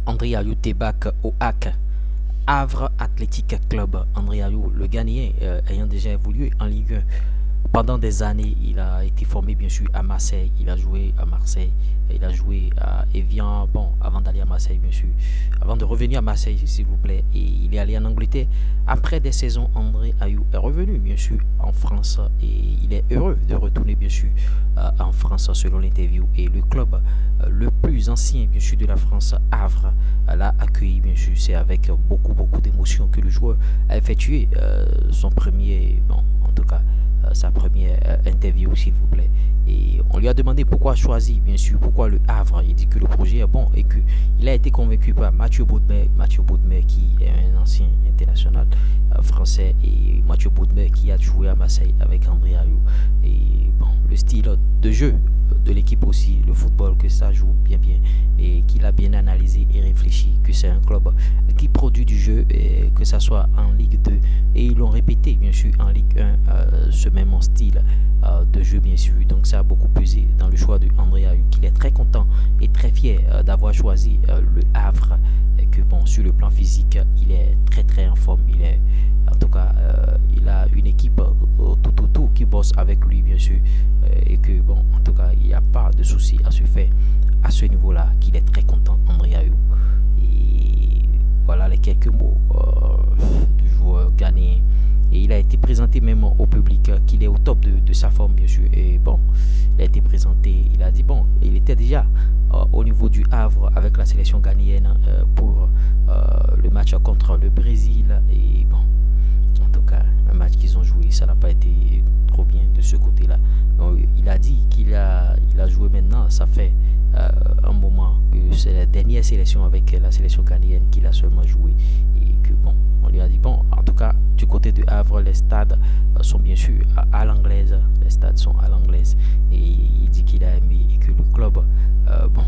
André Ayou débarque au HAC, Havre Athletic Club. André Ayou, le Ghanéen, ayant déjà évolué en Ligue 1 pendant des années, il a été formé bien sûr à Marseille, il a joué à Marseille, il a joué à Evian, bon, avant d'aller à Marseille bien sûr, avant de revenir à Marseille s'il vous plaît, et il est allé en Angleterre. Après des saisons, André Ayou est revenu bien sûr en France et il est heureux de retourner bien sûr en France selon l'interview. Et le club le plus ancien bien sûr de la France, Havre, l'a accueilli bien sûr. C'est avec beaucoup d'émotion que le joueur a effectué son premier, bon en tout cas sa première interview s'il vous plaît. Et on lui a demandé pourquoi choisi bien sûr, pourquoi le Havre. Il dit que le projet est bon et que il a été convaincu par Mathieu Baudemey qui est un ancien international français, et Mathieu Baudemey qui a joué à Marseille avec André Ayou. Et bon, le style de jeu de l'équipe aussi, le football que ça joue bien et qu'il a bien analysé et réfléchi, que c'est un club qui produit du jeu, et que ça soit en Ligue 2, et ils l'ont répété bien sûr en Ligue 1, ce même style de jeu bien sûr. Donc ça a beaucoup pesé dans le choix de André Ayou, qu'il est très content et très fier d'avoir choisi le Havre, et que bon, sur le plan physique il est très en forme. Il est en tout cas il a une équipe tout autour qui bosse avec lui bien sûr, et que bon, en tout cas il n'y a pas de souci à se faire à ce niveau là, qu'il est très content André Ayou. Et voilà les quelques mots du joueur ghanéen. Et il a été présenté même au public qu'il est au top de sa forme bien sûr. Et bon, il a été présenté, il a dit bon, il était déjà au niveau du Havre avec la sélection ghanéenne pour le match contre le Brésil. Et bon, en tout cas, un match qu'ils ont joué, ça n'a pas été trop bien de ce côté-là. Il a dit qu'il a joué maintenant, ça fait un moment, c'est la dernière sélection avec la sélection ghanéenne qu'il a seulement joué. Et que bon, on lui a dit bon, en tout cas, du côté de Havre, les stades sont bien sûr à l'anglaise. Les stades sont à l'anglaise. Et il dit qu'il a aimé et que le club, bon,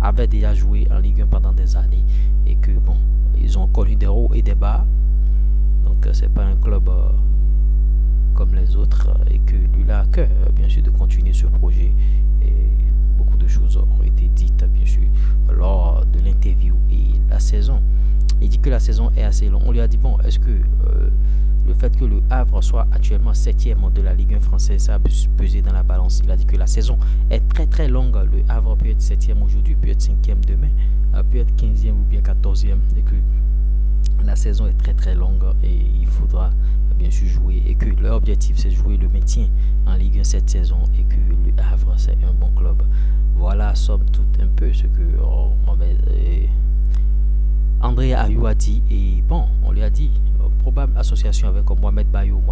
avait déjà joué en Ligue 1 pendant des années, et que bon, ils ont connu des hauts et des bas. Donc c'est pas un club comme les autres, et que lui là a cœur bien sûr de continuer ce projet. Et beaucoup de choses ont été dites bien sûr lors de l'interview. Et la saison, il dit que la saison est assez longue. On lui a dit bon, est-ce que le fait que le Havre soit actuellement 7e de la Ligue 1 française, ça a pesé dans la balance? Il a dit que la saison est très longue. Le Havre peut être 7e aujourd'hui, peut être 5e demain, peut être 15e ou bien 14e, et que la saison est très longue et il faudra bien sûr jouer, et que leur objectif c'est jouer le maintien en Ligue 1 cette saison, et que le Havre c'est un bon club. Voilà somme toute un peu ce que André Ayou a dit. Et bon, on lui a dit probable association avec Mohamed Bayo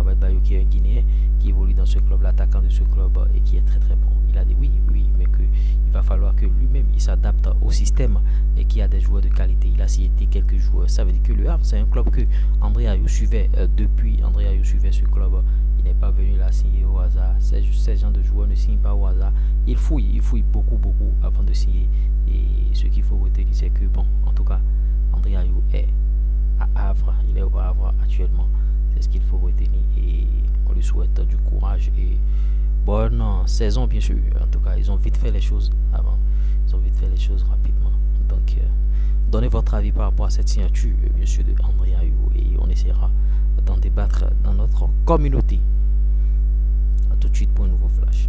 qui est un Guinéen qui évolue dans ce club, l'attaquant de ce club, et qui est très bon. Il a dit oui, mais qu'il va falloir que lui-même il s'adapte au système et qu'il y a des joueurs de qualité. Il a cité quelques joueurs. Ça veut dire que le Havre c'est un club que André Ayou suivait depuis. André Ayou suivait ce club. Il n'est pas venu là signer au hasard. Ces gens de joueurs ne signent pas au hasard. Il fouille beaucoup avant de signer. Et ce qu'il faut retenir, c'est que bon, en tout cas, André Ayou est à Havre, il est au Havre actuellement. C'est ce qu'il faut retenir, et on lui souhaite du courage et bonne saison bien sûr. En tout cas, ils ont vite fait les choses avant. Ils ont vite fait les choses rapidement. Donc, donnez votre avis par rapport à cette signature bien sûr de André Ayou, et on essaiera d'en débattre dans notre communauté. A tout de suite pour un nouveau flash.